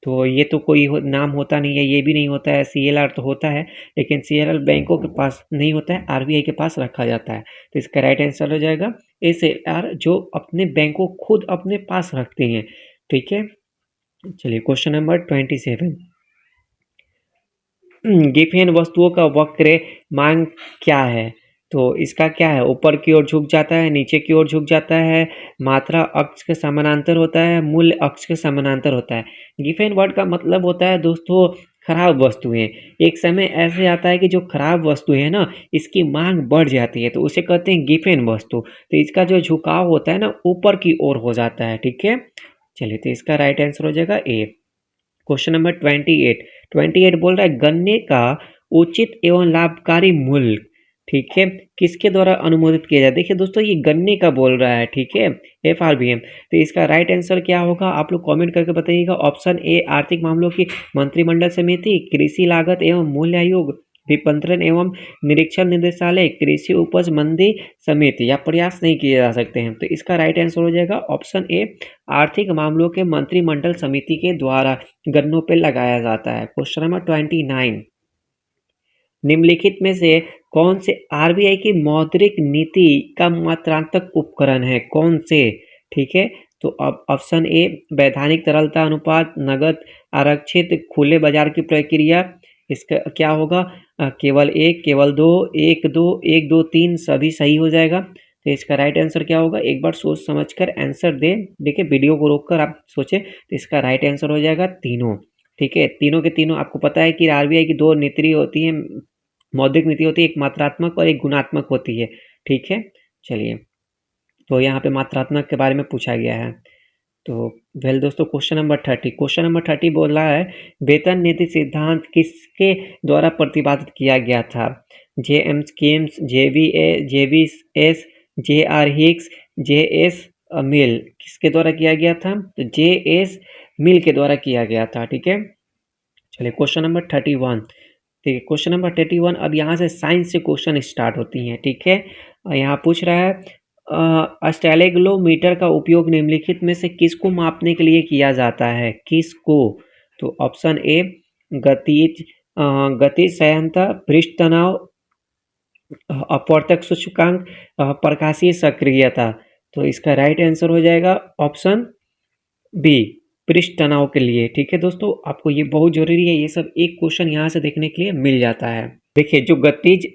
तो ये तो कोई नाम होता नहीं है, ये भी नहीं होता है। CLR तो होता है लेकिन CLR बैंकों के पास नहीं होता है, RBI के पास रखा जाता है। तो इसका राइट आंसर हो जाएगा SLR, जो अपने बैंक को खुद अपने पास रखते हैं। ठीक है, चलिए क्वेश्चन नंबर 27। गिफेन वस्तुओं का वक्र मांग क्या है? तो इसका क्या है? ऊपर की ओर झुक जाता है, नीचे की ओर झुक जाता है, मात्रा अक्ष के समानांतर होता है, मूल्य अक्ष के समानांतर होता है। गिफेन वर्ड का मतलब होता है दोस्तों खराब वस्तुएं। एक समय ऐसे आता है कि जो खराब वस्तु है ना इसकी मांग बढ़ जाती है, तो उसे कहते हैं गिफेन वस्तु। तो इसका जो झुकाव होता है ना ऊपर की ओर हो जाता है। ठीक है, चलिए तो इसका राइट आंसर हो जाएगा ए। क्वेश्चन नंबर 28 बोल रहा है गन्ने का उचित एवं लाभकारी मूल्य, ठीक है, किसके द्वारा अनुमोदित किया जाए? देखिए दोस्तों ये गन्ने का बोल रहा है। ठीक है, FRBM। तो इसका राइट आंसर क्या होगा आप लोग कमेंट करके बताइएगा। ऑप्शन ए आर्थिक मामलों की मंत्रिमंडल समिति, कृषि लागत एवं मूल्य आयोग, विपणन एवं निरीक्षण निदेशालय, कृषि उपज मंडी समिति, या प्रयास नहीं किए जा सकते हैं। तो इसका राइट आंसर हो जाएगा ऑप्शन ए आर्थिक मामलों के मंत्रिमंडल समिति के द्वारा गन्नों पे लगाया जाता है। क्वेश्चन नंबर 29, निम्नलिखित में से कौन से RBI की मौद्रिक नीति का मात्रात्मक उपकरण है? कौन से? ठीक है, तो अब ऑप्शन ए वैधानिक तरलता अनुपात, नगद आरक्षित खुले बाजार की प्रक्रिया। इसका क्या होगा? केवल एक, केवल दो, एक दो, एक दो तीन, सभी सही हो जाएगा। तो इसका राइट आंसर क्या होगा? एक बार सोच समझ कर आंसर दे। देखिए वीडियो को रोक कर आप सोचे, तो इसका राइट आंसर हो जाएगा तीनों। ठीक है, तीनों के तीनों आपको पता है कि RBI की दो नीति होती है, मौद्रिक नीति होती है, एक मात्रात्मक और एक गुणात्मक होती है। ठीक है, चलिए तो यहाँ पे मात्रात्मक के बारे में पूछा गया है। तो वेल दोस्तों क्वेश्चन नंबर 30 बोल रहा है वेतन नीति सिद्धांत किसके द्वारा प्रतिपादित किया गया था? JM schemes, JVS, JR Hicks, JS मिल, किसके द्वारा किया गया था? तो JS मिल के द्वारा किया गया था। ठीक है, चलिए क्वेश्चन नंबर 31। ठीक है, क्वेश्चन नंबर 31, अब यहाँ से साइंस से क्वेश्चन स्टार्ट होती हैं। ठीक है, यहाँ पूछ रहा है अस्टेलेग्लोमीटर का उपयोग निम्नलिखित में से किसको मापने के लिए किया जाता है? किसको? तो ऑप्शन ए गतिज गतिज सहायता, पृष्ठ तनाव, अपवर्तक सूचकांक, प्रकाशीय सक्रियता। तो इसका राइट आंसर हो जाएगा ऑप्शन बी पृष्ठ तनाव के लिए। ठीक है दोस्तों, आपको ये बहुत जरूरी है, ये सब एक क्वेश्चन यहाँ से देखने के लिए मिल जाता है। देखिए जो गतिज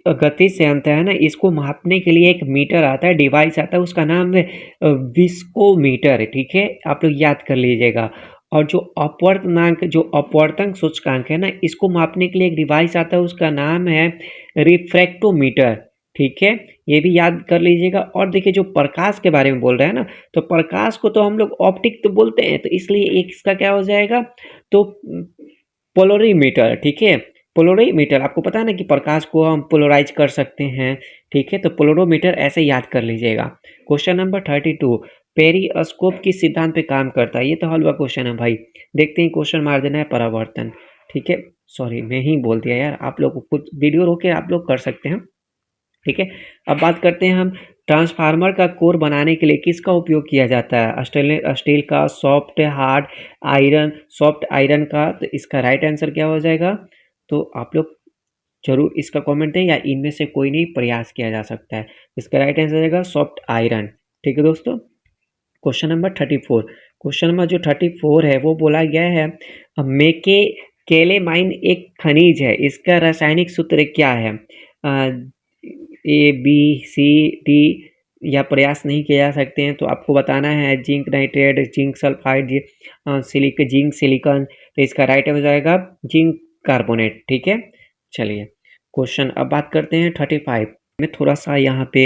संयंत्र है ना इसको मापने के लिए एक मीटर आता है, डिवाइस आता है, उसका नाम है विस्कोमीटर। ठीक है, आप लोग याद कर लीजिएगा। और जो अपवर्तनांक, जो अपवर्तन सूचकांक है ना इसको मापने के लिए एक डिवाइस आता है, उसका नाम है रिफ्रैक्टोमीटर। ठीक है, ये भी याद कर लीजिएगा। और देखिए जो प्रकाश के बारे में बोल रहे हैं ना, तो प्रकाश को तो हम लोग ऑप्टिक तो बोलते हैं, तो इसलिए एक इसका क्या हो जाएगा? तो पोलरीमीटर। ठीक है, पोलरीमीटर, आपको पता है ना कि प्रकाश को हम पोलराइज कर सकते हैं। ठीक है, तो पोलरोमीटर ऐसे याद कर लीजिएगा। क्वेश्चन नंबर 32, पेरिस्कोप किस सिद्धांत पे काम करता है? ये तो हलवा क्वेश्चन है भाई। देखते हैं, क्वेश्चन मार देना है परावर्तन। ठीक है, सॉरी मैं ही बोल दिया यार, आप लोग को खुद वीडियो रोक के आप लोग कर सकते हैं। ठीक है, अब बात करते हैं हम ट्रांसफार्मर का कोर बनाने के लिए किसका उपयोग किया जाता है? स्टील का, soft hard iron, soft iron का। तो इसका राइट आंसर क्या हो जाएगा? तो आप लोग जरूर इसका कमेंट है, या इनमें से कोई नहीं प्रयास किया जा सकता है। इसका राइट आंसर रहेगा सॉफ्ट आयरन। ठीक है दोस्तों, क्वेश्चन नंबर 34। क्वेश्चन नंबर जो 34 है वो बोला गया है, मेके केलेमाइन एक खनिज है, इसका रासायनिक सूत्र क्या है? ए बी सी डी, या प्रयास नहीं किए जा सकते हैं तो आपको बताना है। Zinc nitrate, zinc sulphide, zinc silicon. तो इसका राइट हो जाएगा जिंक कार्बोनेट। ठीक है, चलिए क्वेश्चन अब बात करते हैं 35 में। थोड़ा सा यहाँ पे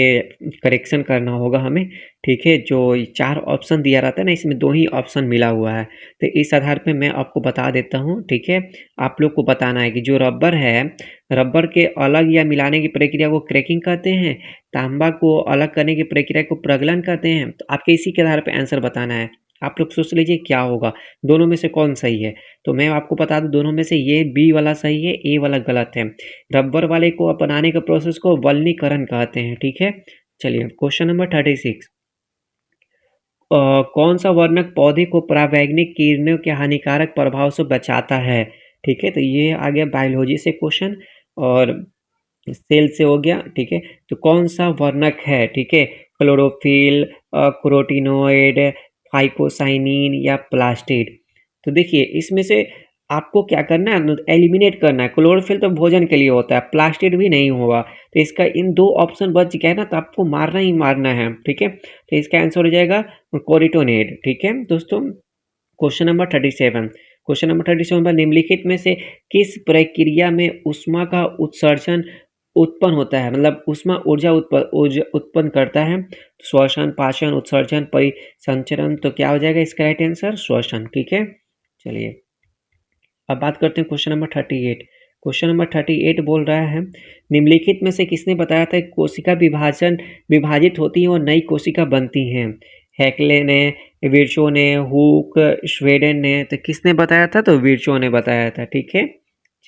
करेक्शन करना होगा हमें। ठीक है, जो 4 ऑप्शन दिया रहता है ना, इसमें 2 ही ऑप्शन मिला हुआ है। तो इस आधार पे मैं आपको बता देता हूँ। ठीक है, आप लोग को बताना है कि जो रबर है, रबर के अलग या मिलाने की प्रक्रिया को क्रैकिंग कहते हैं, तांबा को अलग करने की प्रक्रिया को प्रगलन कहते हैं। तो आपके इसी के आधार पे आंसर बताना है। आप लोग सोच लीजिए क्या होगा, दोनों में से कौन सही है। तो मैं आपको बता दूं, दोनों में से ये बी वाला सही है, ए वाला गलत है। रबर वाले को अपनाने के प्रोसेस को वल्नीकरण कहते हैं। ठीक है, चलिए क्वेश्चन नंबर 36। कौन सा वर्णक पौधे को परावैंगिक किरणों के हानिकारक प्रभाव से बचाता है? ठीक है, तो ये आ गया बायोलॉजी से क्वेश्चन, और सेल से हो गया। ठीक है, तो कौन सा वर्णक है? ठीक है, क्लोरोफिल, कैरोटीनॉइड, फाइकोसाइनिन या प्लास्टिड। तो देखिए इसमें से आपको क्या करना है, एलिमिनेट करना है। क्लोरोफिल तो भोजन के लिए होता है, प्लास्टिड भी नहीं होगा। तो इसका इन 2 ऑप्शन बच गया ना, तो आपको मारना ही मारना है। ठीक है, तो इसका आंसर हो जाएगा कैरोटीनॉइड। ठीक है दोस्तों, क्वेश्चन नंबर 37। क्वेश्चन नंबर 37 पर निम्नलिखित में से किस प्रक्रिया में ऊष्मा का उत्सर्जन उत्पन्न होता है, मतलब ऊष्मा ऊर्जा उत्पन्न करता है? श्वसन, पाचन, उत्सर्जन, परिसंचरण। तो क्या हो जाएगा इसका राइट आंसर? श्वसन। ठीक है, चलिए अब बात करते हैं क्वेश्चन नंबर 38। क्वेश्चन नंबर 38 बोल रहा है, निम्नलिखित में से किसने बताया था कोशिका विभाजित होती है और नई कोशिका बनती हैं? हैकले ने, विर्चो ने, हुक, स्वेडेन ने। तो किसने बताया था? तो विर्चो ने बताया था। ठीक है,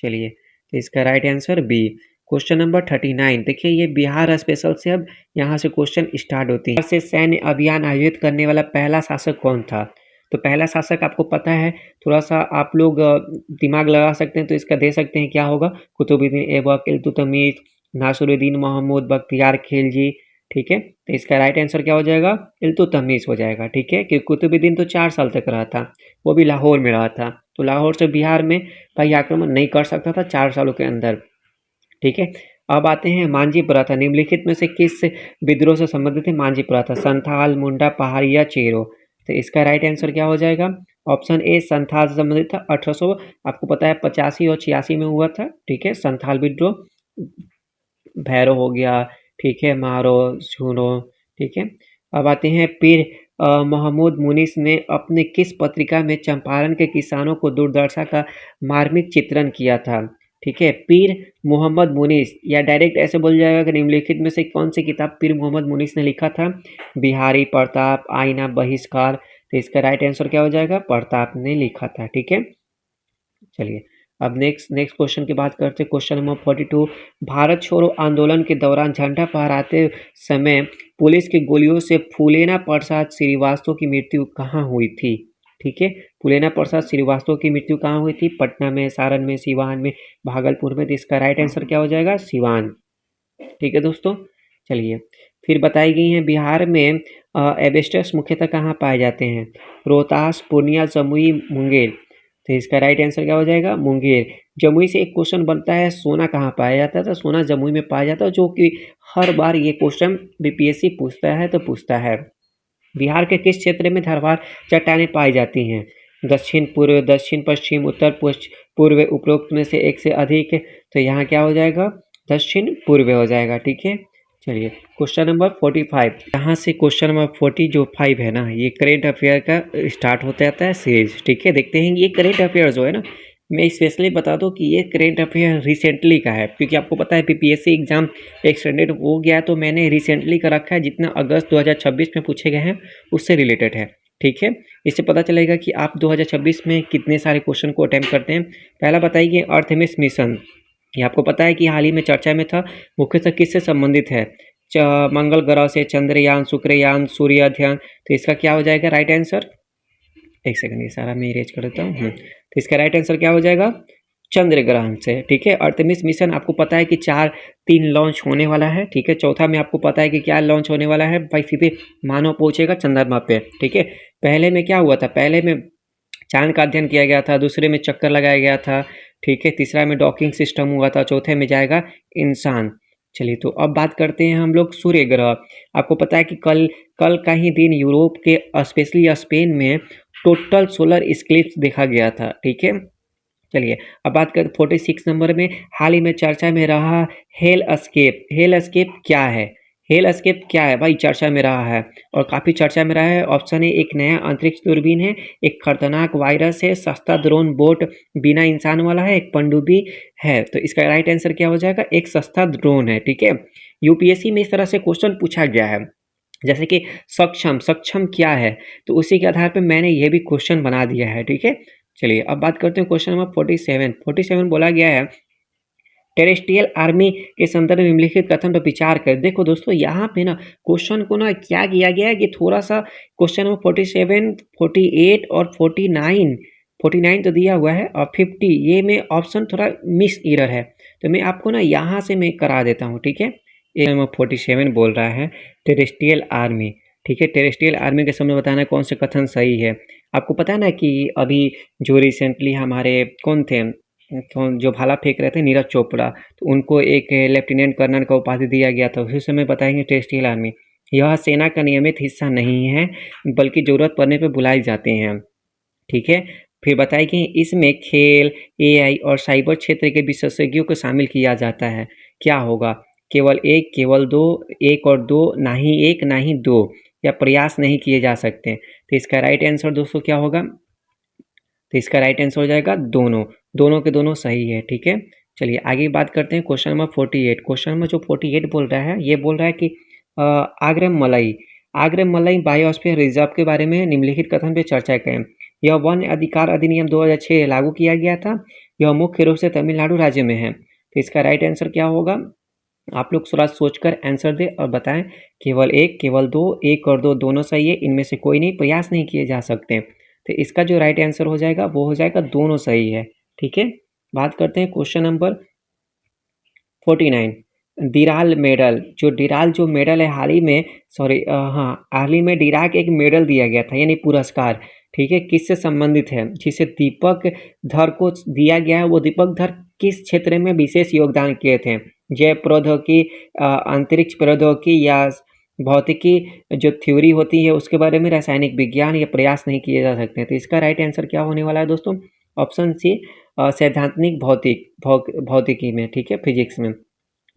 चलिए तो इसका right answer B. Question number 39। देखिए ये बिहार स्पेशल से अब यहाँ से क्वेश्चन स्टार्ट होती है। से सैन्य अभियान आयोजित करने वाला पहला शासक कौन था? तो पहला शासक आपको पता है, थोड़ा सा आप लोग दिमाग लगा सकते हैं तो इसका दे सकते हैं क्या होगा? कुतुबुद्दीन ऐबक, इल्तुतमिश, नासिरुद्दीन महमूद बख्तियार खिलजी। ठीक है, तो इसका राइट आंसर क्या हो जाएगा? इल्तुतमिश हो जाएगा। ठीक है, क्योंकि कुतुबुद्दीन तो 4 साल तक रहा था, वो भी लाहौर में रहा था। तो लाहौर से बिहार में भाई आक्रमण नहीं कर सकता था 4 सालों के अंदर। ठीक है, अब आते हैं मांझी प्रथा। निम्नलिखित में से किस विद्रोह से संबंधित है मांझी प्रथा? संथाल, मुंडा, पहाड़ी या चेरो। तो इसका राइट आंसर क्या हो जाएगा? ऑप्शन ए संथाल से संबंधित था। 1800 आपको पता है 85 और 86 में हुआ था। ठीक है, संथाल विद्रोह। भैरो हो गया। ठीक है, मारो, झूनो। ठीक है, अब आते हैं पीर महमूद मुनीस ने अपने किस पत्रिका में चंपारण के किसानों को दुर्दशा का मार्मिक चित्रण किया था? ठीक है, पीर मोहम्मद मुनीस, या डायरेक्ट ऐसे बोल जाएगा कि निम्नलिखित में से कौन सी किताब पीर मोहम्मद मुनीस ने लिखा था? बिहारी प्रताप, आईना, बहिष्कार। तो इसका राइट आंसर क्या हो जाएगा? प्रताप ने लिखा था। ठीक है, चलिए अब नेक्स्ट क्वेश्चन की बात करते हैं। Question number 42। भारत छोड़ो आंदोलन के दौरान झंडा फहराते समय पुलिस की गोलियों से फूलेना प्रसाद श्रीवास्तव की मृत्यु कहाँ हुई थी? ठीक है, फूलेना प्रसाद श्रीवास्तव की मृत्यु कहाँ हुई थी? पटना में, सारण में, सिवान में, भागलपुर में। तो इसका राइट आंसर क्या हो जाएगा? सिवान। ठीक है दोस्तों, चलिए फिर बताई गई हैं बिहार में एबेस्टस मुख्यतः कहाँ पाए जाते हैं? रोहतास, पूर्णिया, जमुई, मुंगेर। तो इसका राइट आंसर क्या हो जाएगा? मुंगेर। जमुई से एक क्वेश्चन बनता है, सोना कहाँ पाया जाता है? तो सोना जमुई में पाया जाता है, जो कि हर बार ये क्वेश्चन बीपीएससी पूछता है तो पूछता है। बिहार के किस क्षेत्र में धरवार चट्टानें पाई जाती हैं? दक्षिण पूर्व, दक्षिण पश्चिम, उत्तर पूर्व, उपरोक्त में से एक से अधिक। तो यहाँ क्या हो जाएगा? दक्षिण पूर्व हो जाएगा। ठीक है, चलिए क्वेश्चन नंबर 45। यहाँ से क्वेश्चन नंबर 40 जो 5 है ना, ये करेंट अफेयर का स्टार्ट होता जाता है सीरीज। ठीक है, देखते हैं ये करेंट अफेयर जो है ना, मैं स्पेशली बता दूं कि ये करेंट अफेयर रिसेंटली का है, क्योंकि आपको पता है पीपीएससी एग्जाम एक्सटेंडेड हो गया, तो मैंने रिसेंटली का रखा है, जितना अगस्त 2026 में पूछे गए हैं उससे रिलेटेड है। ठीक है, इससे पता चलेगा कि आप 2026 में कितने सारे क्वेश्चन को अटेम्प्ट करते हैं। पहला बताइए, अर्थमिस मिशन, ये आपको पता है कि हाल ही में चर्चा में था, मुख्यतः किससे संबंधित है? मंगल ग्रह से, चंद्रयान, शुक्रयान, सूर्य अध्ययन। तो इसका क्या हो जाएगा राइट आंसर? एक सेकंड, ये सारा मैं इरेज कर देता हूँ। तो इसका राइट आंसर क्या हो जाएगा? चंद्र ग्रहण से। ठीक है, अर्थमिस मिशन आपको पता है कि 3 लॉन्च होने वाला है। ठीक है, चौथा में आपको पता है कि क्या लॉन्च होने वाला है भाई, सीधे मानव पहुंचेगा चंद्रमा पे। ठीक है, पहले में क्या हुआ था? पहले में चांद का अध्ययन किया गया था, दूसरे में चक्कर लगाया गया था। ठीक है, तीसरा में डॉकिंग सिस्टम हुआ था, चौथे में जाएगा इंसान। चलिए, तो अब बात करते हैं हम लोग सूर्य ग्रह। आपको पता है कि कल कल का ही दिन यूरोप के स्पेशली स्पेन में टोटल सोलर इक्लिप्स देखा गया था। ठीक है, चलिए अब बात करें 46 नंबर में, हाल ही में चर्चा में रहा हेल एस्केप। हेल एस्केप क्या है? हेल एस्केप क्या है भाई? चर्चा में रहा है और काफ़ी चर्चा में रहा है। ऑप्शन ए, एक नया अंतरिक्ष दूरबीन है, एक खतरनाक वायरस है, सस्ता ड्रोन बोट बिना इंसान वाला है, एक पनडुब्बी है। तो इसका राइट आंसर क्या हो जाएगा? एक सस्ता ड्रोन है। ठीक है, यूपीएससी में इस तरह से क्वेश्चन पूछा गया है, जैसे कि सक्षम, सक्षम क्या है? तो उसी के आधार पर मैंने ये भी क्वेश्चन बना दिया है। ठीक है, चलिए अब बात करते हैं क्वेश्चन नंबर 47 बोला गया है, टेरेस्ट्रियल आर्मी के संदर्भ में निम्नलिखित कथन पर विचार करें। देखो दोस्तों, यहाँ पे ना क्वेश्चन को ना क्या किया गया है कि थोड़ा सा क्वेश्चन नंबर 47, 48 और 49 तो दिया हुआ है, और 50 ये में ऑप्शन थोड़ा मिस एरर है, तो मैं आपको ना यहाँ से मैं करा देता हूँ। ठीक है, ये नंबर 47 बोल रहा है टेरेस्ट्रियल आर्मी। ठीक है, टेरेस्ट्रियल आर्मी के समय बताना कौन से कथन सही है। आपको पता है ना कि अभी जो रिसेंटली हमारे कौन थे, जो भाला फेंक रहे थे, नीरज चोपड़ा, तो उनको एक लेफ्टिनेंट कर्नल का उपाधि दिया गया था। उसी समय बताएंगे टेरेस्ट्रियल आर्मी यह सेना का नियमित हिस्सा नहीं है, बल्कि जरूरत पड़ने पर बुलाए जाते हैं। ठीक है, फिर बताए कि इसमें खेल, एआई और साइबर क्षेत्र के विशेषज्ञों को शामिल किया जाता है। क्या होगा? केवल एक, केवल दो, एक और दो, ना ही एक ना ही दो, या प्रयास नहीं किए जा सकते। तो इसका राइट आंसर दोस्तों क्या होगा? तो इसका राइट आंसर हो जाएगा दोनों, दोनों के दोनों सही है। ठीक है, चलिए आगे बात करते हैं क्वेश्चन नंबर 48। क्वेश्चन नंबर जो 48 बोल रहा है, ये बोल रहा है कि आग्रमलई बायोस्फीयर रिजर्व के बारे में निम्नलिखित कथन पे चर्चा करें। यह वन अधिकार अधिनियम 2006 लागू किया गया था। यह मुख्य रूप से तमिलनाडु राज्य में है। तो इसका राइट आंसर क्या होगा? आप लोग थोड़ा सोचकर आंसर दें और बताएं। केवल एक, केवल दो, एक और दो दोनों सही है, इनमें से कोई नहीं, प्रयास नहीं किए जा सकते। तो इसका जो राइट आंसर हो जाएगा वो हो जाएगा दोनों सही है। ठीक है, बात करते हैं क्वेश्चन नंबर 49, डिराल मेडल। जो मेडल है हाल ही में, हाल ही में डिराक एक मेडल दिया गया था, यानी पुरस्कार। ठीक है, किससे संबंधित है? जिसे दीपक धर को दिया गया है, वो दीपक धर किस क्षेत्र में विशेष योगदान किए थे? जैव प्रौद्योगिकी, अंतरिक्ष प्रौद्योगिकी, या भौतिकी जो थ्योरी होती है उसके बारे में, रासायनिक विज्ञान, या प्रयास नहीं किए जा सकते। तो इसका राइट आंसर क्या होने वाला है दोस्तों? ऑप्शन सी, सैद्धांतिक भौतिकी में। ठीक है, फिजिक्स में।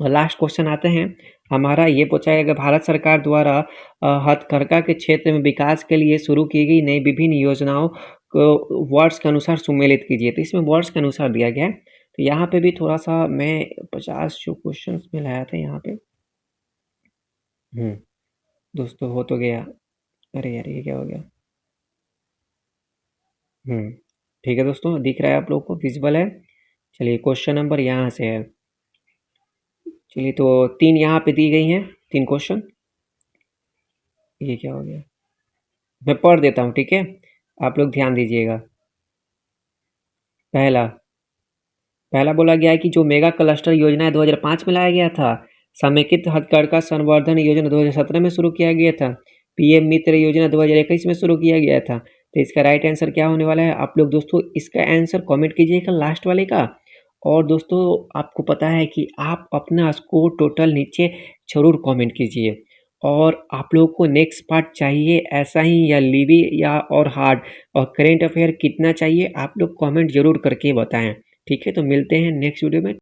और लास्ट क्वेश्चन आते हैं हमारा, ये पूछा है कि भारत सरकार द्वारा हथकरघा के क्षेत्र में विकास के लिए शुरू की गई नई विभिन्न योजनाओं को वर्ड्स के अनुसार सुमेलित कीजिए। तो इसमें वर्ड्स के अनुसार दिया गया है, तो यहाँ पे भी थोड़ा सा मैं 50 जो क्वेश्चन में लाया था यहाँ पे। दोस्तों हो तो गया, अरे यार ये क्या हो गया? ठीक है दोस्तों, दिख रहा है आप लोग को, विजिबल है। चलिए क्वेश्चन नंबर यहाँ से है। चलिए, तो 3 यहाँ पे दी गई हैं, 3 क्वेश्चन। ये क्या हो गया? मैं पढ़ देता हूँ, ठीक है, आप लोग ध्यान दीजिएगा। पहला पहला बोला गया है कि जो मेगा क्लस्टर योजना 2005 में लाया गया था, समेकित हथकरघा संवर्धन योजना 2017 में शुरू किया गया था, पीएम मित्र योजना 2021 में शुरू किया गया था। तो इसका राइट आंसर क्या होने वाला है? आप लोग दोस्तों इसका आंसर कमेंट कीजिएगा लास्ट वाले का। और दोस्तों आपको पता है कि आप अपना स्कोर टोटल नीचे जरूर कमेंट कीजिए, और आप लोगों को नेक्स्ट पार्ट चाहिए ऐसा ही, या लिवी, या और हार्ड, और करेंट अफेयर कितना चाहिए, आप लोग कमेंट जरूर करके बताएं। ठीक है, तो मिलते हैं नेक्स्ट वीडियो में।